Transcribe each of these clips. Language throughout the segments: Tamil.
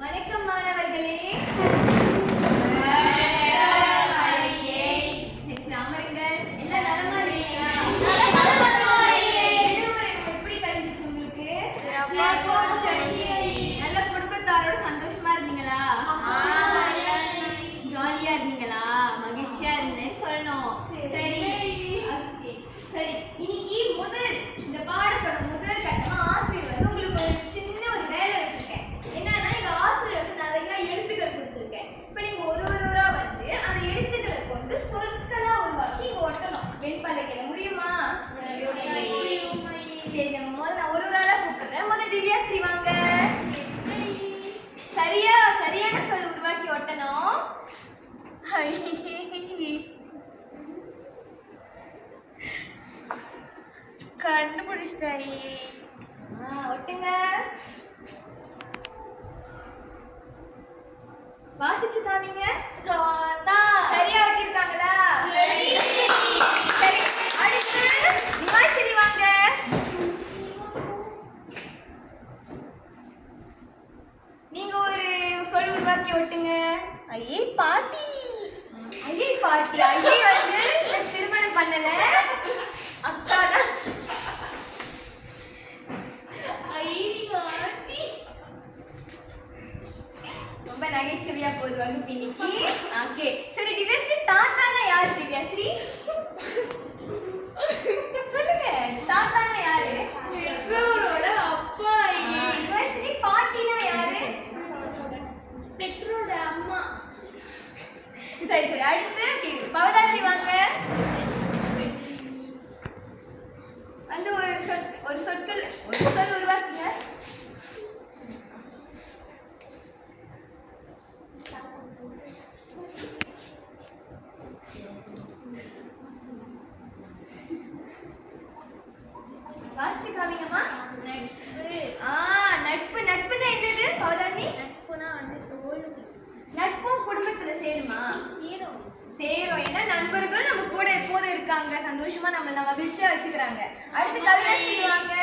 வணக்கம் மாணவர்களே. அமருங்கள். எல்லாம் நலமா இருக்கீங்களா? விடுமுறை எப்படி கழிஞ்சிச்சு உங்களுக்கு? நல்ல குடும்பத்தாரோட சந்தோஷமா இருந்தீங்களா? ஜாலியா இருந்தீங்களா? மகிழ்ச்சியா இருந்தேன்னு சொல்லணும். சரி சரி, இன்னைக்கு இந்த பாடத்தோட முதல் கட்டமா ஆசிரியர் வந்து உங்களுக்கு ஒரு சின்ன ஒரு வேலை வச்சிருக்கேன். என்னன்னா, எங்க ஆசிரியர் வந்து நிறைய எழுத்துக்கள் கொடுத்துருக்கேன். இப்ப நீங்க ஒரு ஒருவரா வந்து அந்த எழுத்துக்களை கொண்டு சொற்களா உருவாக்கி இங்க ஒட்டணும். வெண்பலகையில முடியுமா? சரி, நம்ம முதல்ல நான் ஒரு ஆளா கூப்பிடுறேன். முதல்ல திவ்யாஸ்ரீ வாங்க. சரியான சொல் உருவாக்கி ஒட்டணும். கண்டுபிடிச்சிட்டாயே. ஒட்டுங்க. வாசிச்சு காமிங்க. சரியா ஒட்டிருக்காங்களா? சரி, அடுத்து நிவாஷினி வாங்க. நீங்க ஒரு சொல் உருவாக்கி ஒட்டுங்க. ஐயே பாட்டி. ஐயே பாட்டி. ஐயே வந்து திருமணம் பண்ணல, அக்கா தான். ரொம்ப நகைச்சுவையா போகுது வகுப்பு இன்னைக்கு. ஓகே, சரி திவ்யாஸ்ரீ, தாத்தானா யாரு? திவ்யாஸ்ரீ சொல்லுங்க, தாத்தானா யாரு? பெற்றோரோட அப்பா. நிவாஷினி, பாட்டினா யாரு? பெற்றோரோட அம்மா. சரி, அடுத்து பவதாரணி வாங்க. வந்து ஒரு சொல் உருவாக்குங்க. வாசிச்சு காமிங்கம்மா. நட்பு. நட்புனா என்னது பவதாரணி? நட்புனா வந்து தோல்வி. நட்பும் குடும்பத்துல சேருமா? சேரும். ஏன்னா நண்பர்களும் நம்ம கூட எப்போதும் இருக்காங்க, சந்தோஷமா நம்மள மகிழ்ச்சியா வச்சுக்கிறாங்க. அடுத்து கவிதாஸ்ரீ வாங்க.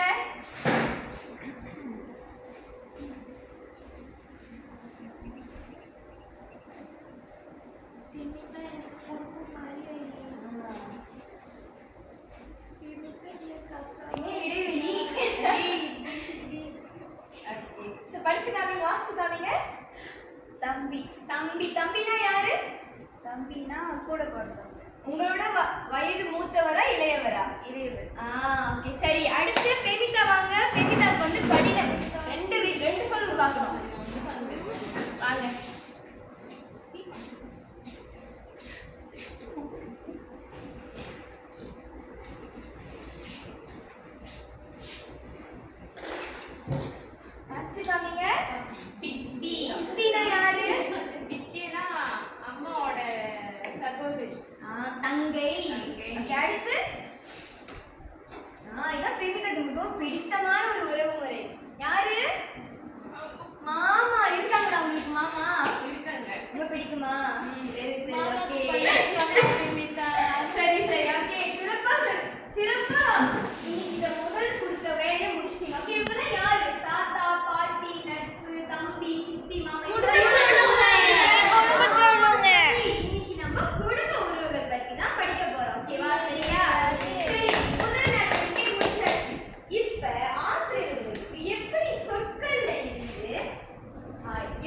படிச்சு காமிங்க, வாசிச்சு காமிங்க. தம்பி. தம்பினா யாரு? தம்பினா கூட பிறந்தவங்க. உங்களோட வயது மூத்தவரா இளையவரா? இளையவர். ஓகே, சரி. அடுத்து பெமிதா வாங்க. பெமிதாக்கு வந்து கடினம். ரெண்டு சொல் உருவாக்கணும். வாங்க. வாசிச்சு காமிங்க. சித்தினா யாரு? பித்தினா அம்மாவோட சகோதரி. தங்கை. ஓகே, அடுத்து இதான் பெமிதாக்கு மிகவும் பிடித்தமான ஒரு உறவு முறை. யாரு? மாமா. இருக்காங்களா உங்களுக்கு மாமா? இருக்காங்க. ரொம்ப பிடிக்குமா? சரி, ஓகே. சிறப்பா இன்னைக்கு இந்த முதல் கொடுத்த வேலையை முடிச்சிட்டீங்க. ஓகே, இப்பதான் யாரு? தாத்தா, பாட்டி, நட்பு, தம்பி, சித்தி, மாமா. இன்னைக்கு நம்ம குடும்ப உறவுகள் பத்தி தான் படிக்க போறோம். ஓகேவா? சரியா? சரி, முதல் நடவடிக்கை முடிச்சாச்சு. இப்ப ஆசிரியர்களுக்கு எப்படி சொற்கள்ல இருந்து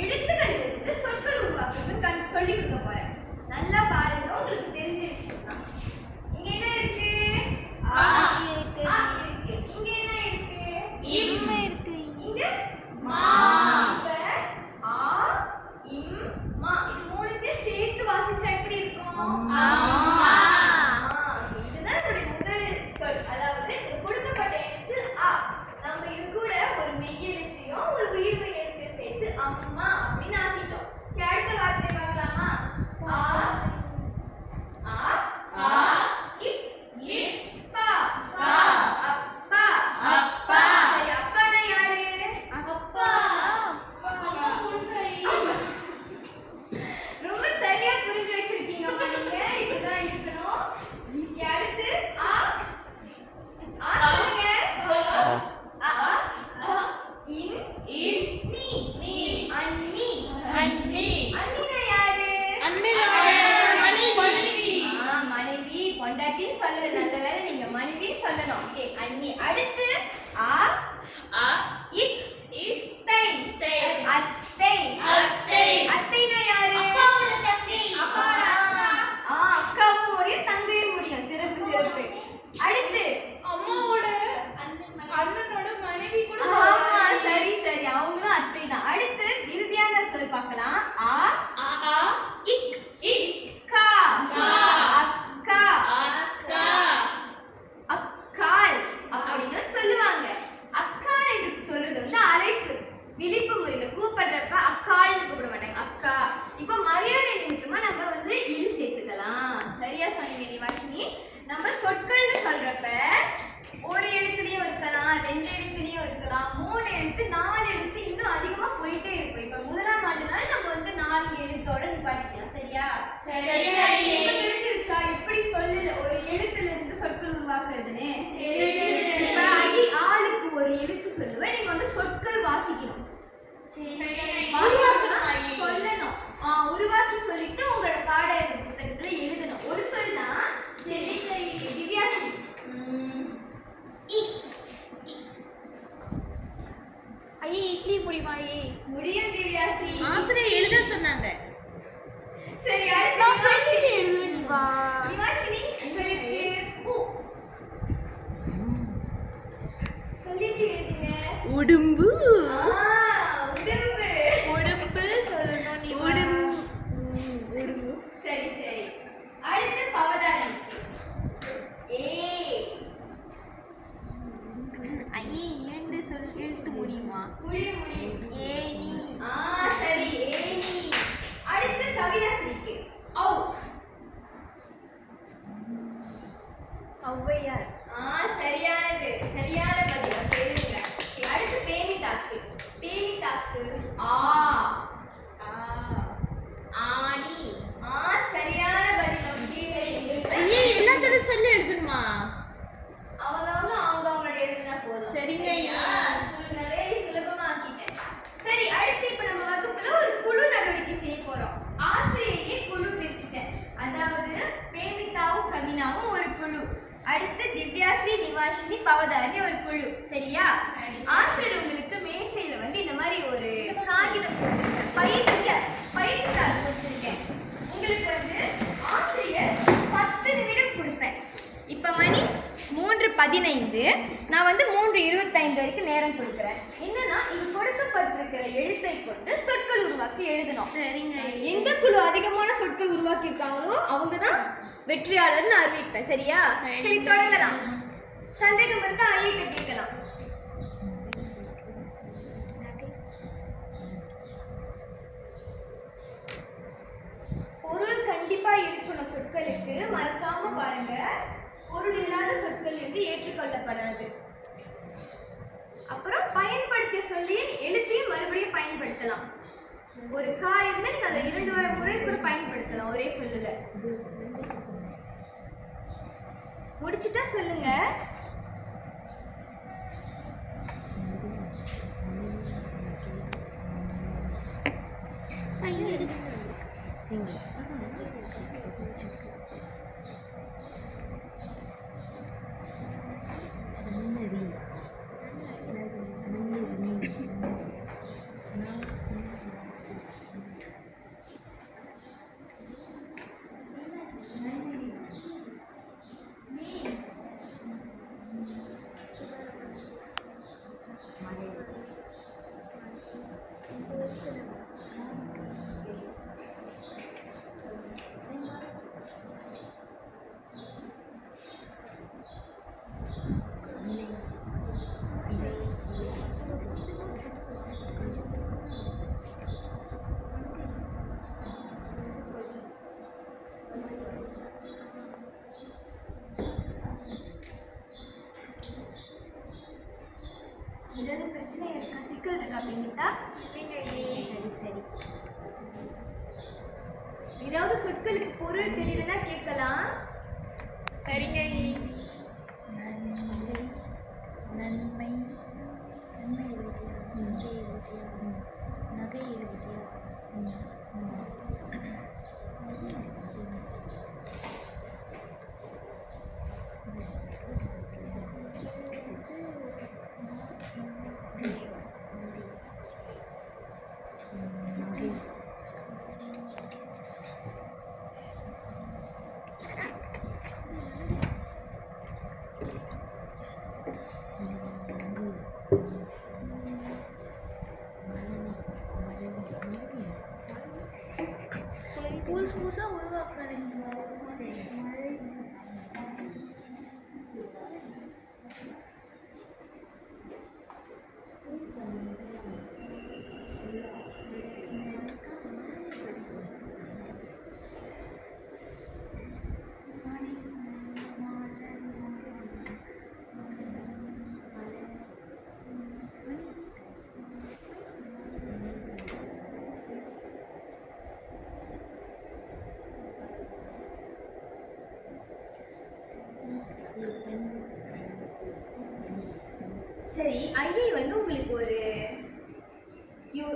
எழுத்துக்கள் இருந்து சொற்கள் உருவாக்குறது சொல்லி கொடுக்க போறேன். நல்லா பாருங்க, உங்களுக்கு தெரிஞ்ச விஷயம் தான். இங்க என்ன இருக்கு? இருக்கு. இங்க என்ன இருக்கு? இருக்கு. இங்க மா. இப்ப ஆ, இம், மா. இது மூணுத்தையும் சேர்த்து வாசிச்சா எப்படி இருக்கும்? இதுதான் என்னுடைய முதல் சொல். அதாவது இந்த கொடுக்கப்பட்ட எழுத்து ஆ. நம்ம இது கூட ஒரு மெய் எழுத்தையும் ஒரு உயிர்மை எழுத்தையும் சேர்த்து அம்மா அப்படின்னு ஆக்கிட்டோம். அடுத்த வார்த்தை பார்க்கலாமா? ஆ, இப்பா. அப்பா. சரி, அப்பானா யாரு? ரொம்ப சரியா புரிஞ்சு வச்சிருக்கீங்கம்மா நீங்க. இப்படிதான் இருக்கணும். அடுத்து சொல்லுங்க. இன், நீ. அண்ணி. சொல்லணும். ஓகே, அண்ணி. அடுத்து ஆ ஆ இத்தை. தை. அத்தை. அத்தை. அத்தைனா யாரு? அப்பாவோட தங்கை. அப்பாவோட அக்கா. அக்காவும் முடியும் தங்கையும் முடியும். சிறப்பு சிறப்பு. அடுத்து அம்மாவோட அண்ணனோட மனைவி கூட ஆமா, சொல்லலாம். சரி சரி, அவங்களும் அத்தை தான். அடுத்து இறுதியான சொல் பார்க்கலாம். ஆ ஆ ஆ இக் இக்கா. கா அக்கா அக்கா. அக்கால் அப்படின்னு சொல்லுவாங்க. அக்கால் என்று சொல்றது வந்து அழைப்பு, விழிப்பு முறையில கூப்பிடுறப்ப அக்கால்னு கூப்பிட மாட்டாங்க, அக்கா. இப்போ மரியாதை நிமித்தமா நம்ம வந்து இழு சேர்த்துக்கலாம். சரியா சொன்னீங்க நிவாஷினி. நம்ம சொற்கள்னு சொல்றப்ப ஒரு எழுத்துலயும் இருக்கலாம், 2 எழுத்துலயும் இருக்கலாம், 3 எழுத்து, 4 எழுத்து, இன்னும் அதிகமா போயிட்டே இருக்கும். இப்ப முதலாம் ஆண்டுனால நம்ம வந்து 4 எழுத்தோட நிப்பாட்டிக்கலாம். சரியா? சரியா. இப்ப தெரிஞ்சிருச்சா எப்படி சொல்லு ஒரு எழுத்துல இருந்து சொற்கள் உருவாக்குறதுன்னு? இப்ப ஆளுக்கு ஒரு எழுத்து சொல்லுவேன், நீங்க வந்து சொற்கள் வாசிக்கணும். வாசிக்கணும், சொல்லணும். உருவாக்கி சொல்லிட்டு உங்களோட பாட புத்தகத்துல எழுதணும். ஒரு சொல்னா திவ்யாசி. ஐயே இட்லி முடியுமாயே? முடியும் திவ்யாசி. ஆசிரியர் எழுத சொன்னாங்க. சரி, அடுத்து நிவாஷினி. வா. நிவாஷினி சொல்லிட்டு சொல்லிட்டு எழுதுங்க. உடும்பு. உடம்பு. உடும்பு சொல்லணும் நீ. உடும்பு. சரி சரி. அடுத்து பவதானி. ஏ. ஐயே 2 சொல் எழுத்து முடியுமா? முடியும் முடியும். ஏனி. சரி, ஏனி. அடுத்து கவிதாசிக்கு. ஔ. ஔவையார். சரியானது. சரியான பதில். அப்ப எழுதுங்க. Okay, அடுத்து பேமிதாக்கு. பேமிதாக்கு ஆ. ஆனி. சரியான பதில். Okay, சரி. ஐயே எல்லாத்தோட சொல்லி எழுதணுமா? அவங்களோட எழுதுனா போதும். சரிங்க ஐயா. நிறைய சுலபமாக்கிட்டேன். சரி, அடுத்து இப்ப நம்ம வகுப்புல ஒரு குழு நடவடிக்கை செய்ய போறோம். ஆசிரியையே குழு பிரிச்சுட்டேன். அதாவது பேமிதாவும் கவினாவும் ஒரு குழு, அடுத்து திவ்யாஸ்ரீ, நிவாஷினி, பவதாரணி ஒரு குழு. சரியா? ஆசிரியர் உங்களுக்கு மேசையில வந்து இந்த மாதிரி ஒரு காகிதம் கொடுத்துருக்கேன், பயிற்சி தாள் கொடுத்துருக்கேன். உங்களுக்கு வந்து ஆசிரியர் 10 நிமிடம் கொடுப்பேன். இப்ப மணி 3:15, நான் வந்து 3:25 வரைக்கும் நேரம் கொடுக்குறேன். என்னன்னா இது கொடுக்கப்பட்டிருக்கிற எழுத்தை கொண்டு சொற்கள் உருவாக்கி எழுதணும். சரிங்க. எந்த குழு அதிகமான சொற்கள் உருவாக்கி இருக்காங்களோ அவங்க தான் வெற்றியாளர்னு அறிவிப்பேன். சரியா? சரி, தொடங்கலாம். சந்தேகம் இருந்தா ஐயத்தை கேட்கலாம். பொருள் கண்டிப்பா இருக்கணும் சொற்களுக்கு, மறக்காம பாருங்க. பொருள் இல்லாத சொற்கள் வந்து ஏற்றுக்கொள்ளப்படாது. அப்புறம் பயன்படுத்திய சொல்லி எழுத்தையும் மறுபடியும் பயன்படுத்தலாம். ஒரு காரியமே நீங்க அதை 2 முறை கூட பயன்படுத்தலாம் ஒரே சொல்லுல. முடிச்சிட்டா சொல்லுங்க. ஏதாவது பிரச்சனை இருக்கா, சிக்கல் இருக்கா அப்படின்ட்டா? சரி சரி. ஏதாவது சொற்களுக்கு பொருள் தெரியலன்னா கேட்கலாம். சரிங்க. நன்மை, நன்மை எழுதியா, நகை எழுதியா, நகை எழுதியா.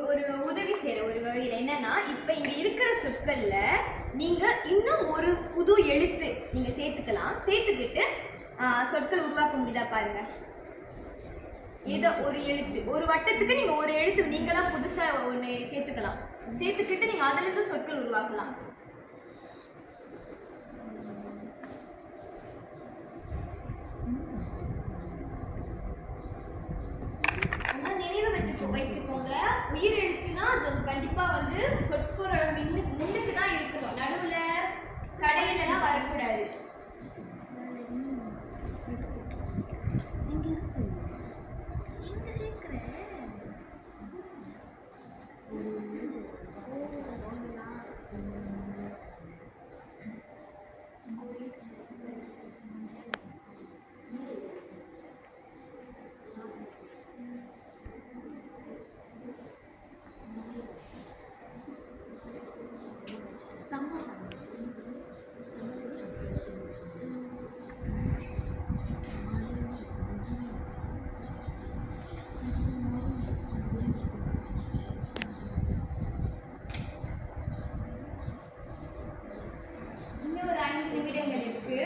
ஒரு உதவி செய்கிற ஒரு வகையில் என்னன்னா, இப்போ இங்கே இருக்கிற சொற்கள்ல நீங்கள் இன்னும் ஒரு புது எழுத்து நீங்கள் சேர்த்துக்கலாம். சேர்த்துக்கிட்டு சொற்கள் உருவாக்க முடியுதா பாருங்க. ஏதோ ஒரு எழுத்து, ஒரு வட்டத்துக்கு நீங்கள் ஒரு எழுத்து நீங்களாம் புதுசாக ஒன்று சேர்த்துக்கலாம். சேர்த்துக்கிட்டு நீங்கள் அதுலேருந்து சொற்கள் உருவாக்கலாம். வச்சுக்கோங்க, உயிர் எழுத்துனா அது கண்டிப்பா வந்து சொற்களோட முன்னுக்கு தான் இருக்கணும், நடுவுல கடையில எல்லாம் வரக்கூடாது. இன்னும் ஒரு 5 நிமிடங்கள் இருக்கு.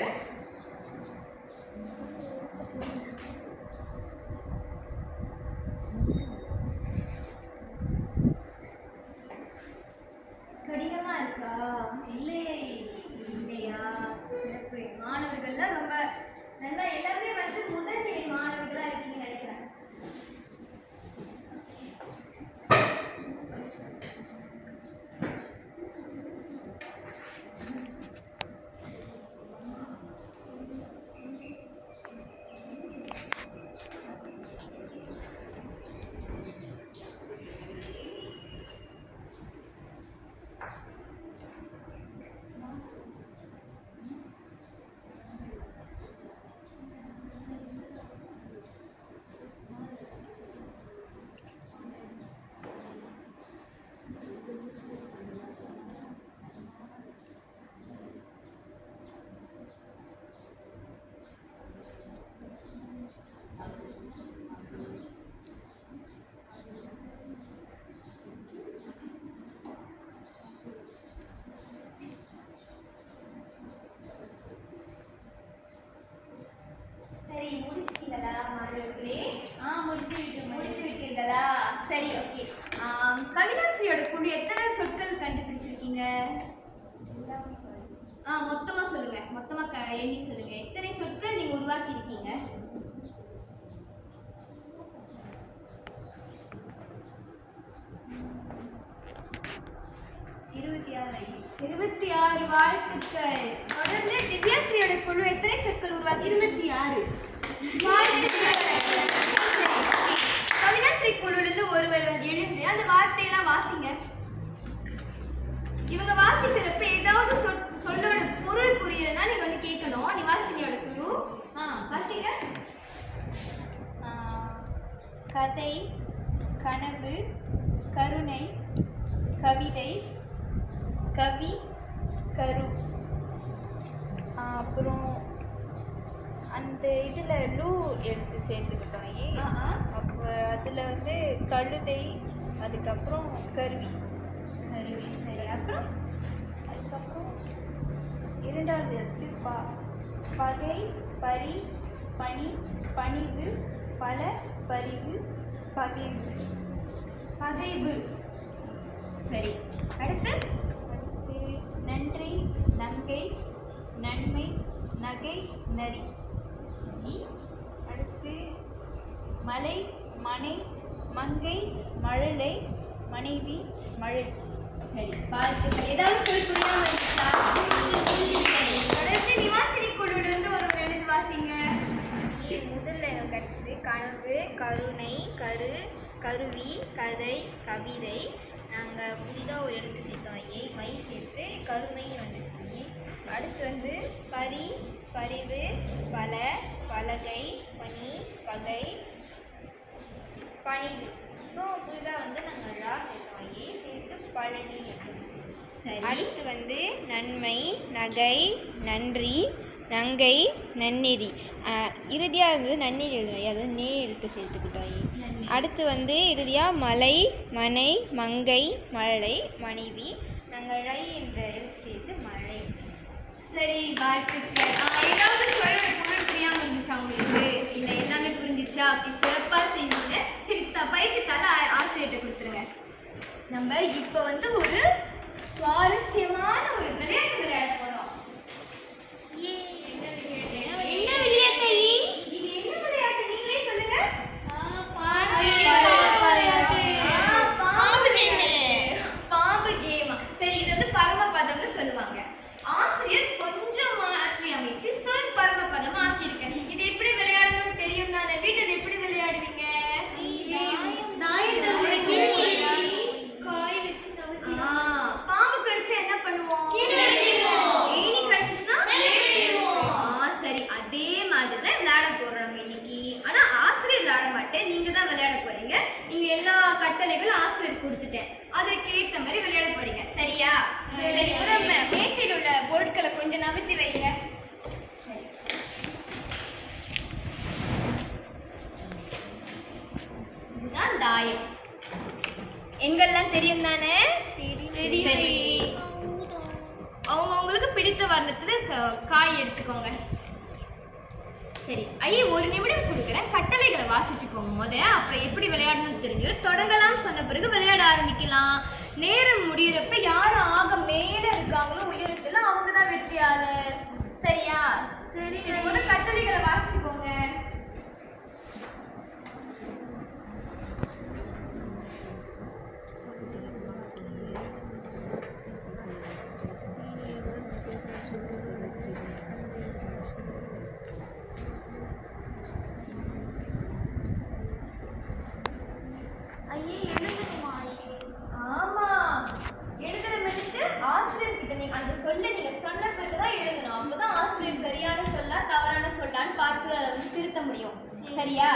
கடினமா இருக்கா? இல்லையா? சிறப்பு. மாணவர்கள்லாம் ரொம்ப நல்லா, எல்லாருமே வந்து முதல் நிலை மாணவர்களா இருக்கீங்கன்னு நினைக்கிறேன். சரி, முடிச்சிட்டீங்களா மாணவர்களே? முடித்து விட்டீர்களா? சரி, ஓகே. கவிதாஸ்ரீயோட குழு எத்தனை சொற்கள் கண்டுபிடிச்சிருக்கீங்க? மொத்தமா சொல்லுங்க, மொத்தமா எண்ணி சொல்லுங்க. எத்தனை சொற்கள் நீங்க உருவாக்கி இருக்கீங்க? 26 வாழ்த்துக்கள். தொடர்ந்து திவ்யாஸ்ரீயோட குழு எத்தனை சொற்கள் உருவாக்கி? 26 வாழ்த்துக்கள். கவிதாஸ்ரீ குழுவிலிருந்து ஒருவர் வந்து எழுந்து அந்த வார்த்தையெல்லாம் வாசிங்க. இவங்க வாசிக்கிறப்ப ஏதாவது சொல்லோட பொருள் புரியலன்னா நீங்க வந்து கேட்கணும். நீ வாசிங்களோட குழு. வாசிங்க. கதை, கனவு, கருணை, கவிதை, கவி, கரு. அப்புறம் அந்த இதில் லூ எடுத்து சேர்த்துக்கிட்டோம். அப்போ அதில் வந்து கழுதை, அதுக்கப்புறம் கருவி. சரி, அப்புறம் அதுக்கப்புறம் இரண்டாவது எழுத்து பகை, பரி, பணி, பணிவு, பல, பரிவு, பகைவு. சரி, அடுத்து நன்றி, நங்கை, நன்மை, நகை, நரி. அடுத்து மலை, மனை, மங்கை, மழலை, மனைவி, மழை. சரி, வாழ்த்துக்கள். ஏதாவது சொல் புரியாம இருக்கா? தொடர்ந்து நிவாசினி குழுவிலிருந்து ஒரு எழுது வாசிங்க. முதல்ல எனக்கு கிடைச்சது கனவு, கருணை, கருவி, கதை, கவிதை. நாங்கள் புதிதாக ஒரு எழுத்து சேர்த்தோம். மை சேர்த்து கருமை வந்துச்சு. அடுத்து வந்து பரி, பரிவு, பல, பலகை, பனி, பகை, பணிவு. அப்புறம் புதிதாக வந்து நாங்கள் ரா சேர்த்தோம். சேர்த்து பழனி இருந்துச்சு. அடுத்து வந்து நன்மை, நகை, நன்றி, நங்கை, நன்னெறி. இறுதியாக வந்து நன்னெறி எழுதுறோம். அதாவது நே எழுத்து சேர்த்துக்கிட்டோம். அடுத்து வந்து இறுதியாக மலை மனை மங்கை மழலை மனைவி நாங்கள் ழை என்ற எழுத்து சேர்த்து மழை. சரி, வாழ்த்துக்கள். ஏதாவது சொல்ற பொருள் புரியாம இருந்துச்சா உங்களுக்கு? இல்ல எல்லாமே புரிஞ்சிச்சா? அப்படி சிறப்பா செஞ்சீங்க. சரி, பயிற்சித்தால ஆசிரியர்கிட்ட கொடுத்துருங்க. நம்ம இப்ப வந்து ஒரு சுவாரஸ்யமான ஒரு விளையாட்டு விளையாட போறோம். என்ன விளையாட்டு? இது என்ன விளையாட்டு நீங்களே சொல்லுங்க. பாம்பு கேமா. சரி, இது வந்து பரமபதம்னு சொல்லுவாங்க. ஆசிரியர் கொஞ்சம் மாற்றி அமைத்து சொல் பரமபதம் ஆக்கியிருக்கேன். இது எப்படி விளையாடணும்னு தெரியும் தானே? வீட்டில் எப்படி விளையாடுவீங்க? பாம்பு கடிச்சா என்ன பண்ணுவோம்? ஏணி கடிச்சுன்னா சரி, அதே மாதிரி தான் விளையாட போறோம் இன்னைக்கு. ஆனா ஆசிரியர் விளையாட மாட்டேன், நீங்க தான் விளையாட போறீங்க. நீங்க எல்லா கட்டளைகளும் ஆசிரியர் கொடுத்துட்டேன், அதற்கு ஏற்ற மாதிரி விளையாட போறீங்க. சரியா? சரி, நம்ம மேசையில் உள்ள பொருட்களை கொஞ்சம் நகர்த்தி வைங்க. சரி, இதுதான் தாயம். எங்கெல்லாம் தெரியும் தானே? சரி, அவங்களுக்கு பிடித்த வர்ணத்துல காய் எடுத்துக்கோங்க. சரி, ஒரு நிமிடம் கொடுக்குறேன், கட்டளைகளை வாசிச்சுக்கோங்க அப்புறம் எப்படி விளையாடணும்னு தெரிஞ்சிடும். தொடங்கலாம் சொன்ன பிறகு விளையாட ஆரம்பிக்கலாம். நேரம் முடியறப்ப யாரு ஆக மேல இருக்காங்களோ உயரத்துல அவங்க தான் வெற்றியாளர். சரியா? சரி, கட்டளைகளை வாசிச்சுக்கோங்க. ஆமா, எழுதுற மணிக்கு ஆசிரியர் கிட்ட நீங்க அந்த சொல்ல நீங்க சொன்ன பிறகுதான் எழுதணும். அப்பதான் ஆசிரியர் சரியான சொல்லா தவறான சொல்லான்னு பார்த்து அதை வந்து திருத்த முடியும். சரியா?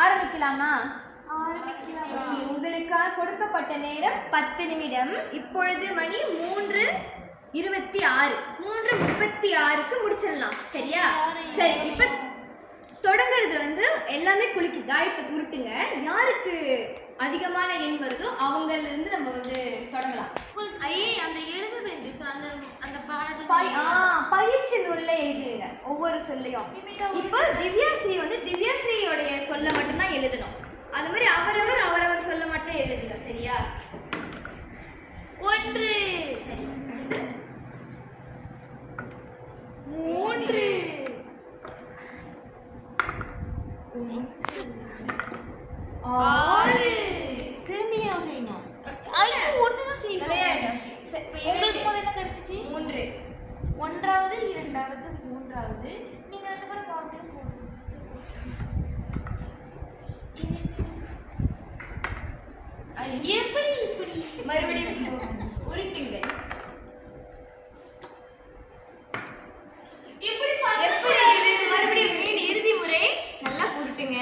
ஆரம்பிக்கலாமா? உங்களுக்காக கொடுக்கப்பட்ட நேரம் 10 நிமிடம். இப்பொழுது மணி 3:26. 3:36க்கு முடிச்சிடலாம். சரியா? சரி, இப்ப தொடங்குறது வந்து எல்லாமே குலுக்கி தாயத்தை உருட்டுங்க. யாருக்கு அதிகமான எண் வருதோ அவங்கள்ல இருந்து நம்ம வந்து தொடங்கலாம். அந்த எழுத வேண்டும் அந்த பயிற்சி நூல்ல எழுதிடுங்க ஒவ்வொரு சொல்லையும். இப்போ திவ்யாஸ்ரீ வந்து திவ்யாஸ்ரீயோடைய சொல்ல மட்டும்தான் எழுதணும். அது மாதிரி அவரவர் சொல்ல மட்டும் எழுதுங்க. சரியா? 1. சரி, 3. 6. திரும்பியும் செய்யணும். விளையாடு. என்ன கிடைச்சிச்சு? 3. 1வது 2வது 3வது. நீங்க 2 பேரும் பாவம் எப்படி இப்படி மறுபடியும் உருட்டுங்க. எப்படி மறுபடியும் மீன் இறுதி முறை நல்லா உருட்டுங்க.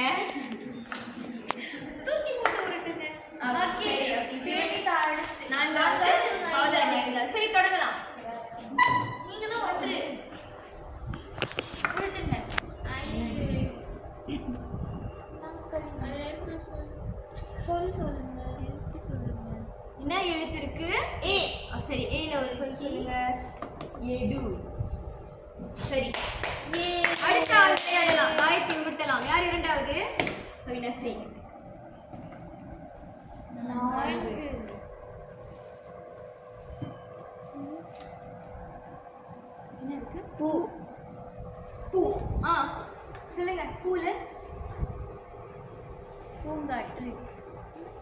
தூக்கி போட்டு உருட்டுங்க. சரி, நான் தான். சரி, தொடங்கலாம். நீங்க தான் 1 உருட்டுங்க. 5 சொல்லுங்க. என்ன எழுத்து இருக்கு? ஏ. சரி, ஏல ஒரு சொல்லுங்க. எடு. சரி, அடுத்த ஆள் விளையாடலாம். தாயத்தை உருட்டலாம். யார் இரண்டாவது? கவினாஸ்ரீ. 4. என்ன இருக்கு? பூ. சொல்லுங்க. பூல பூங்காற்று.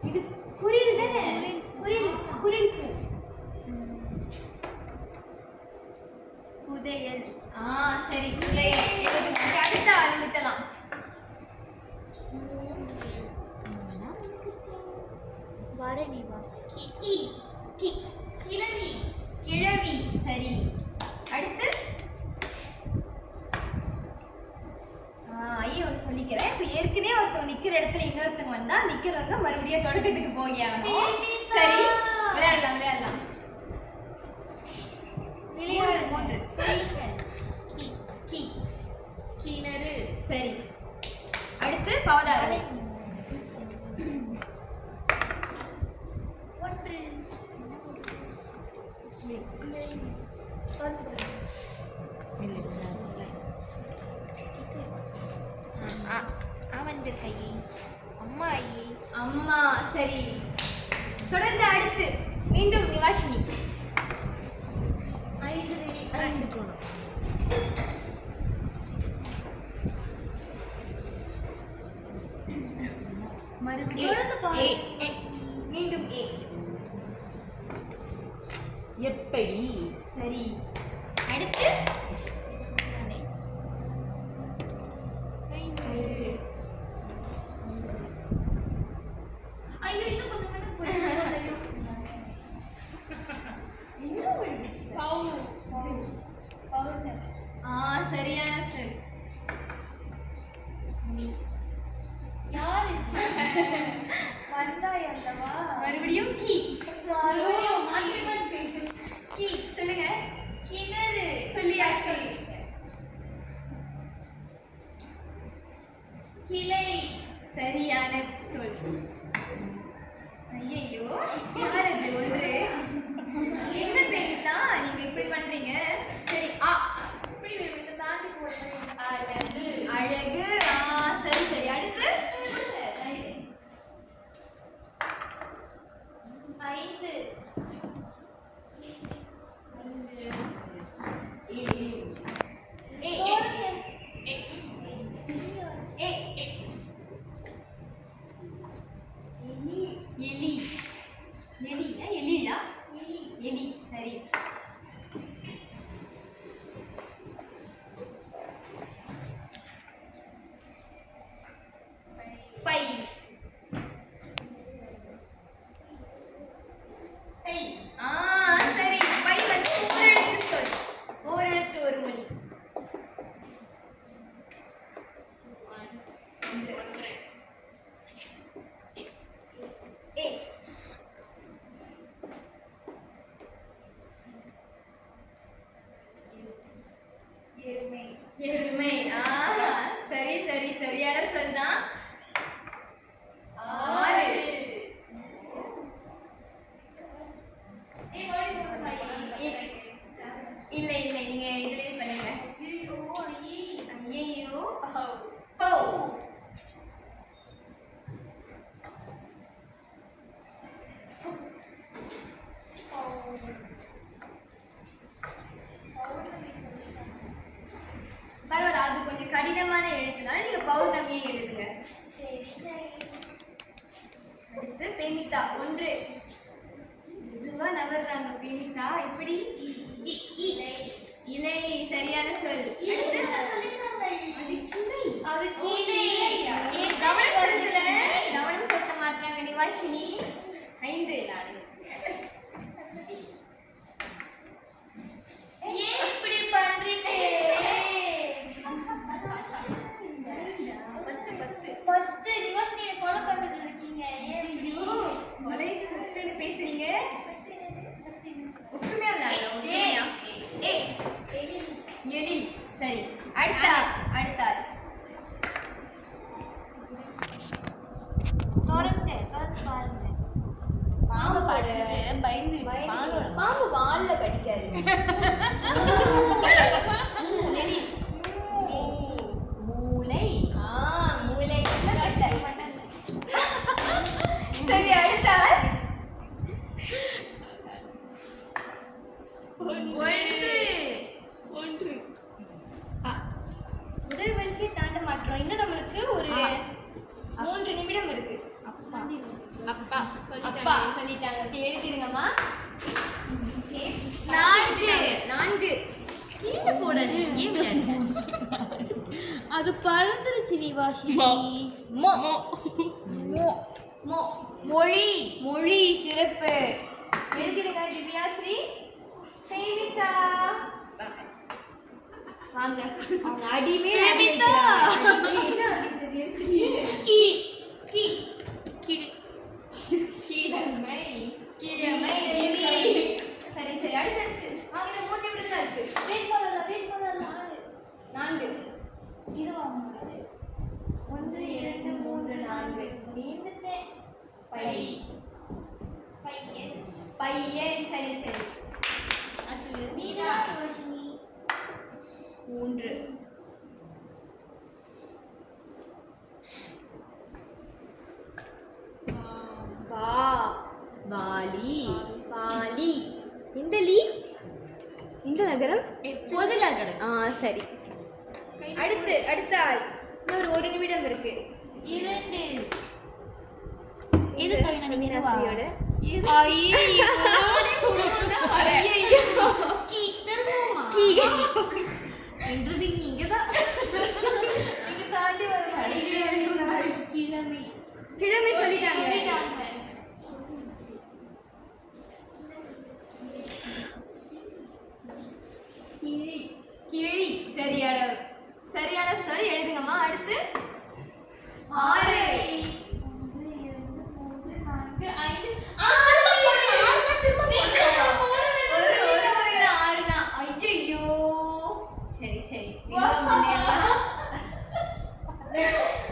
இது குரில் தானே? குரில் பூ. புதையல். சரி, புதையல் எழுதுங்க. அடுத்த ஆள் விட்டலாம். கிழவி. சரி, அடுத்து ஐயா ஒரு சொல்லிக்கிறேன். இப்போ ஏற்கனவே ஒருத்தவங்க நிக்கிற இடத்துல இன்னொருத்தவங்க வந்தா நிக்கிறவங்க மறுபடியும் தொடக்கத்துக்கு போய் ஆகணும். சரி, விளையாடலாம். 3. கிணறு. சரி, அடுத்து பவதாரம். அடுத்து மீண்டும் நிவாஷினி. 5 போகணும். மறுபடியும் ஏ. மீண்டும் ஏ. எப்படி? சரி. அடுத்து 5. ஐயோ இன்னும் கொஞ்சம் மட்டும் சரியான சொல். மறுபடியும் கீ. கீ சொல்லுங்க. கிணறு. சொல்லியாச்சு. கிளை. சரியான சொல். ஐயோ யார் அது ஒன்று? என்ன பேருதா நீங்க இப்படி பண்றீங்க? சரி ஆ. இப்படி இந்த தாண்டி போறேன். அழகு. அழகு. சரி சரி. அடுத்து 5. ஏ. எலி. எலியா எலியா? எலி. சரி. பை. சரி. பை வந்து ஓரெழுத்து சொல். ஓரெழுத்து ஒரு மொழி. ஏ. எருமை. சரி சரி சரியான சொல் தான். 6. இல்ல இல்ல நீங்க இதுலயே பண்ணுங்க. ஐயோ போ. பரவாயில்ல அது கொஞ்சம் கடினமான எழுத்துனால நீங்க பௌர்ணமியை எழுதுங்க. அடுத்து பெமிதா. 1. இதுவா நவர்றாங்க பெமிதா. எப்படி? இலை. சரியான சொல். அது கிளை. கவனம் செலுத்தல. கவனம் செலுத்த மாட்டாங்க நிவாஷினி. 5. ஏன் இப்படி பண்றீங்க? 10 நிவாஷினியை கொலை பண்றது இருக்கீங்க. ஏன் கொலை குத்துன்னு பேசுறீங்க. ஒற்றுமையா விளையாடலாம். ஒற்றுமையா. ஏ. எலி. சரி. அடுத்தார். திறந்து பாருங்க. பாம்பு பயந்து பாம்பு வால்ல கடிக்காது. எலி. மூளை. மூளை. சரி அடுத்தார். 1. முதல் வரிசையை தாண்ட மாட்டோம். இன்னும் நம்மளுக்கு ஒரு 3 நிமிடம் இருக்கு. அப்பா சொல்லிட்டாங்க. ஓகே எழுதிருங்கம்மா. 4. கீழே போடாது. அது பறந்துருச்சு நிவாஷினி. மொழி. சிறப்பு. எழுதிருங்க திவ்யாஸ்ரீ. சேவிதா வாங்க. அவங்க அடிமே அடி வைக்கிறாங்க. கிழமை. சரி சரி. அடுத்து வாங்க. 3 நிமிடம் தான் இருக்கு. 4. இது வாங்க. 1 2 3 4. பையன். சரி சரி. அடுத்து 3. வாலி. இந்த லீ இந்த நகரம் பொது நகரம். சரி. அடுத்த ஆள். இன்னொரு 1 நிமிடம் இருக்கு. 2. இது கவினா மீனாசிரியோட. ஐயோ கீ திரும்புமா கீ என்றது நீங்க தான் நீங்க தாண்டி வர கிழமை சொல்லிட்டாங்க. கிளி சரியான சொல் எழுதுங்கம்மா. அடுத்து 6.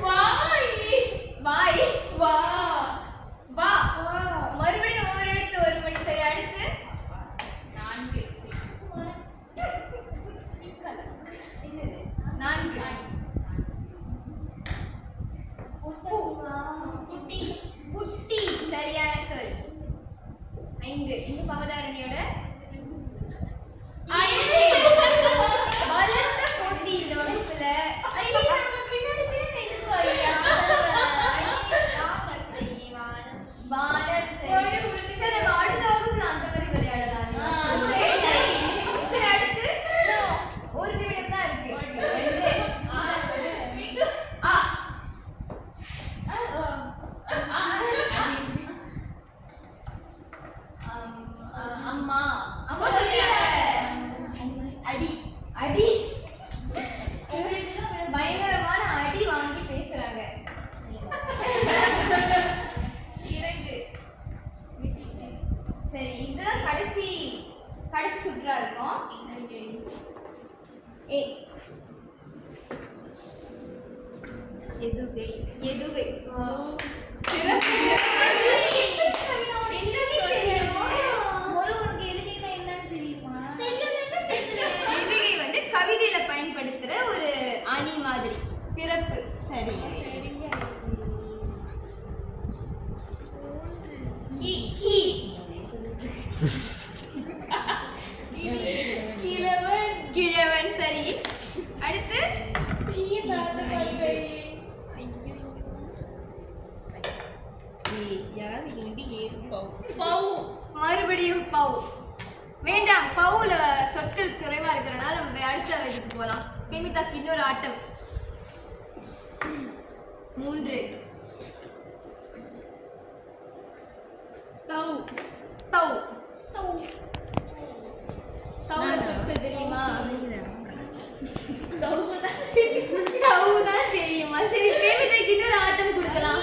1 வாய் வா மறுபடியும் ஒரு எழுத்து 1 மணி. சரி. அடுத்து 4. 4. புட்டி சரியான சொல். 5. இந்த பவதாரணியோட வளர்ந்த போட்டி இந்த வகுப்புல. வானம். சரி. சரி, நம்ம அடுத்த வகுப்புல அந்த மாதிரி விளையாடலாம். சரி, அடுத்து 1 நிமிடம் தான் இருக்கு. அம்மா சொல்லியாங்க. அடி பயங்கரமான அடி வாங்கி பேசுறாங்க. 2. சரி, இதுதான் கடைசி சுற்றா இருக்கும். எதுகை எதுகை வந்து கவிதையில பயன்படுத்துற ஒரு அணி மாதிரி. சிறப்பு. சரி. கிழவன். சரி. அடுத்து மறுபடியும் பவு. வேண்டாம், பவுல சொற்கள் குறைவா இருக்கிறனால நம்ம அடுத்த இதுக்கு போகலாம். கெமிதாக்கு இன்னொரு ஆட்டம். 3. தவுல சொற்கள் தெரியுமா? தவு தான் தெரியுமா? சரி, கெமிதாக்கு இன்னொரு ஆட்டம் கொடுக்கலாம்.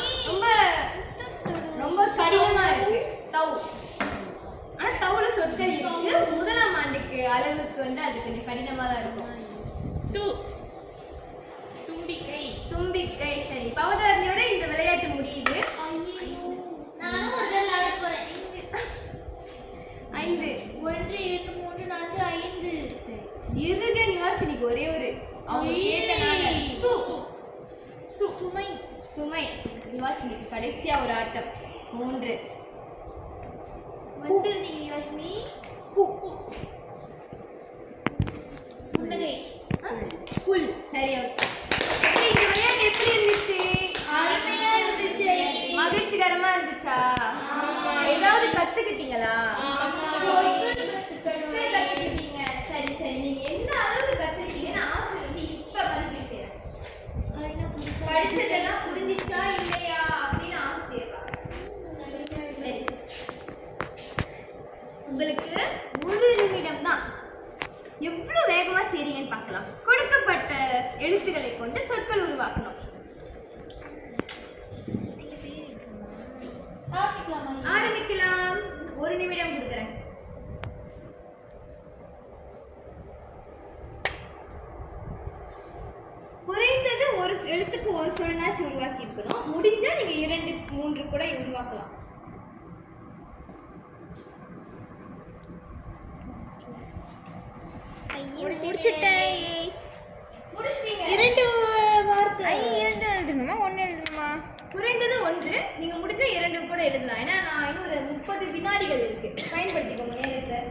ரொம்ப கடினமா இருக்கு தவு. ஆனா தவுல சொற்கள் இருக்கு. 1ஆம் ஆண்டுக்கு அளவுக்கு வந்து அது கொஞ்சம் கடினமா தான் இருக்கும். தும்பிக்கை. சரி, பவதாரணியோட இந்த விளையாட்டு முடியுது. 5. 1 2 3 4 5. சரி, இருக நிவாசினிக்கு ஒரே ஒரு சுமை நிவாசினிக்கு கடைசியா ஒரு ஆட்டம். 3. புல். சரி. இந்த விளையாட்டு எப்படி இருந்துச்சு? மகிழ்ச்சிகரமா இருந்துச்சா? ஏதாவது கத்துக்கிட்டீங்களா? கத்துக்கிட்டீங்க. சரி. நீங்க எந்த அளவுக்கு கத்துக்கிட்டீங்கன்னு ஆசிரியர் வந்து இப்ப மறுபடியும் செய்யறேன். படிச்சதெல்லாம் புரிஞ்சிச்சா இல்லையா அப்படின்னு ஆசிரியர். சரி, உங்களுக்கு 1 நிமிடம் தான். எவ்வளவு வேகமா செய்றீங்கன்னு பார்க்கலாம். கொடுக்கப்பட்ட எழுத்துக்களை கொண்டு சொற்கள் உருவாக்கணும். ஆரம்பிக்கலாம். 1 நிமிடம் கொடுக்குறேன். குறைந்தது ஒரு எழுத்துக்கு ஒரு சொல்னாச்சும் உருவாக்கி இருக்கணும். முடிஞ்சா நீங்க 2 3 கூட உருவாக்கலாம். முடிச்சிட்டேன். 2 வார்த்தை. 2 எழுதணுமா 1 எழுதணுமா? குறைந்தது 1, நீங்க முடிஞ்ச 2 கூட எழுதலாம். ஏன்னா நான் இன்னும் ஒரு 30 வினாடிகள் இருக்கு, பயன்படுத்திக்கோங்க நேரத்தை.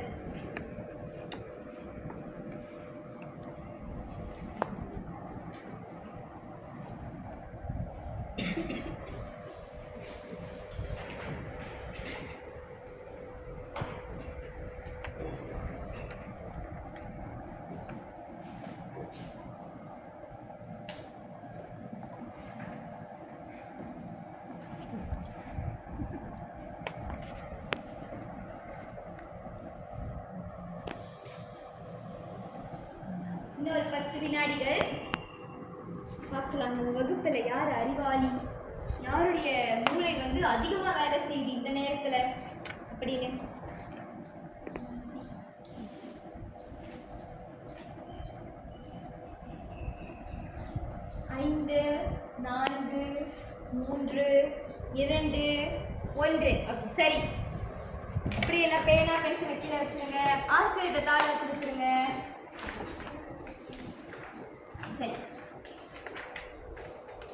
இன்னும் ஒரு 10 வினாடிகள். பார்க்கலாம் நம்ம வகுப்புல யார் அறிவாளி, யாருடைய மூளை வந்து அதிகமா வேலை செய்யுது இந்த நேரத்துல அப்படின்னு. ஐந்து, 4, 3, 2, 1. சரி, இப்படி எல்லாம் பேனா பென்சிலை கீழே வச்சிருங்க. ஆசிரியர்கிட்ட தாளை கொடுத்துருங்க. சரி,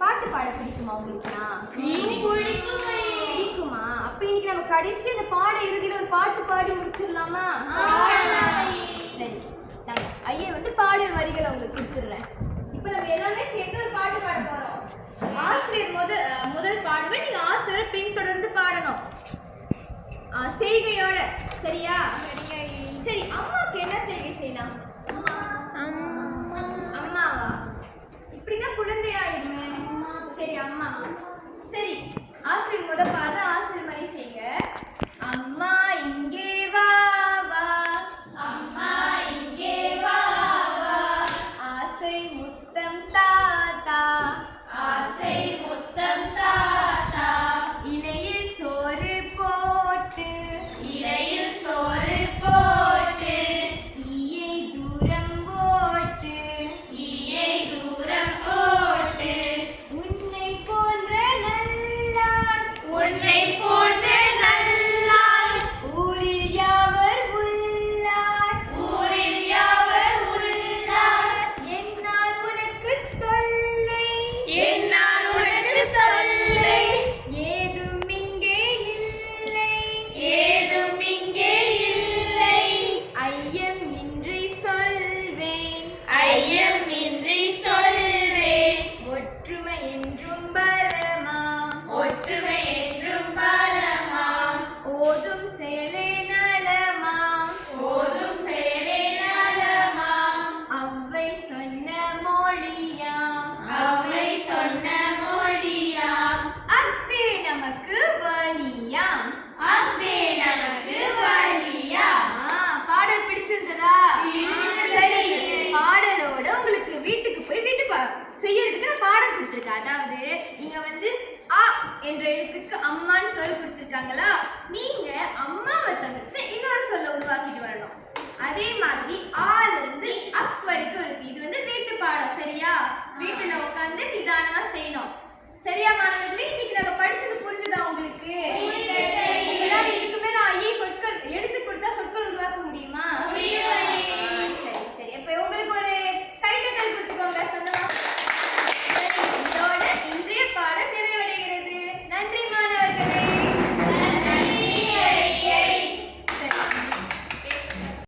பாட்டு பாட பிடிக்குமா உங்களுக்குலாம்? பிடிக்குமா? அப்ப இன்னைக்கு நம்ம கடைசி அந்த பாட இறுதியில ஒரு பாட்டு பாடி முடிச்சிடலாமா? சரி, நாங்க ஐயா வந்து பாடல் வரிகளை உங்களுக்கு கொடுத்துடுறேன். இப்ப நம்ம எல்லாமே சேர்ந்து ஒரு பாட்டு பாட போறோம். ஆசிரியர் முதல் பாடுவேன், நீங்க ஆசிரியர் பின்தொடர்ந்து பாடணும் செய்கையோட. சரியா? சரி, அம்மாவுக்கு என்ன செய்கை செய்யலாம்? அம்மாவா? இப்படின்னா குழந்தையாயிருமே. சரி, அம்மா. சரி, ஆசிரியர் பாடுற